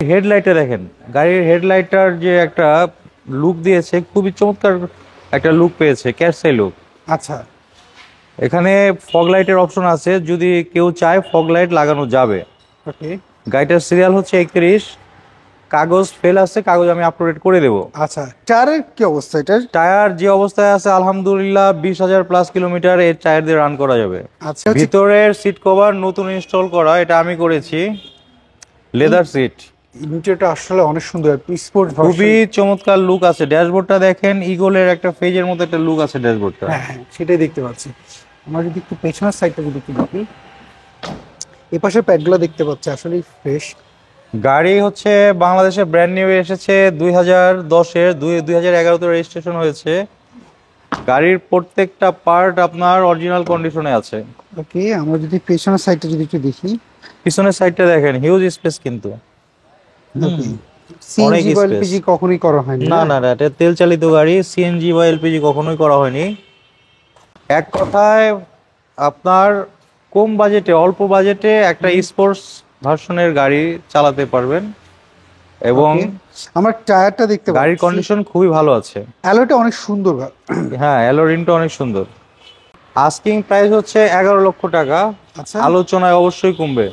হেডলাইটে দেখেন, গাড়ির হেডলাইটার যে একটা লুক দিয়েছে, খুবই চমৎকার একটা লুক পেয়েছে, ক্যাটসাই লুক। আচ্ছা। এখানে ফগ লাইটের অপশন আছে, যদি কেউ চায় ফগ লাইট লাগানো যাবে। ওকে। গাড়িটার সিরিয়াল হচ্ছে 31। কাগজ ফেল আছে, কাগজ আমি আপডেট করে দেবো। আচ্ছা, টায়ারের কি অবস্থা এটার? টায়ার যে অবস্থায় আছে আলহামদুলিল্লাহ 20,000 প্লাস কিলোমিটার এর টায়ার দিয়ে রান করা যাবে। আচ্ছা, হচ্ছে ভিতরের সিট কভার নতুন ইনস্টল করা, এটা আমি করেছি, লেদার সিট। ইন্টেরিয়রটা আসলে অনেক সুন্দর, স্পোর্টস খুবই ভার্সন। চমৎকার লুক আছে। ড্যাশবোর্ডটা দেখেন, ইগলের একটা ফেজের মতো একটা লুক আছে ড্যাশবোর্ডটা। হ্যাঁ হ্যাঁ, সেটাই দেখতে পাচ্ছি। আমরা যদি একটু পেছনের সাইডটা যদি একটু দেখি, এই পাশের প্যাডগুলো দেখতে পাচ্ছি আসলে ফ্রেশ। গাড়ি হচ্ছে বাংলাদেশে ব্র্যান্ড নিউ এসেছে 2010-এর, 2011-তে রেজিস্ট্রেশন হয়েছে। গাড়ির প্রত্যেকটা পার্ট আপনার অরিজিনাল কন্ডিশনে আছে। ওকে, আমরা যদি পেছনের সাইডটা যদি একটু দেখি। পিছনের সাইডটা দেখেন, হিউজ স্পেস কিন্তু। হুম, ওকে, অনেক সিএনজি বা স্পেস। এলপিজি কখনোই করা হয়নি না না? না না, এটা তেল চালিত গাড়ি, সিএনজি বা এলপিজি কখনোই করা হয়নি। এক কথায় আপনার কম বাজেটে, অল্প বাজেটে একটা স্পোর্টস ভার্সনের গাড়ি চালাতে পারবেন, এবং ওকে, আমরা টায়ারটা দেখতে গাড়ির পাচ্ছি। কন্ডিশন খুবই ভালো আছে। অ্যালয়টা অনেক সুন্দর। হ্যাঁ, অ্যালোরিনটা অনেক সুন্দর। আস্কিং প্রাইস হচ্ছে 11 লক্ষ টাকা, আচ্ছা। আলোচনায় অবশ্যই কমবে।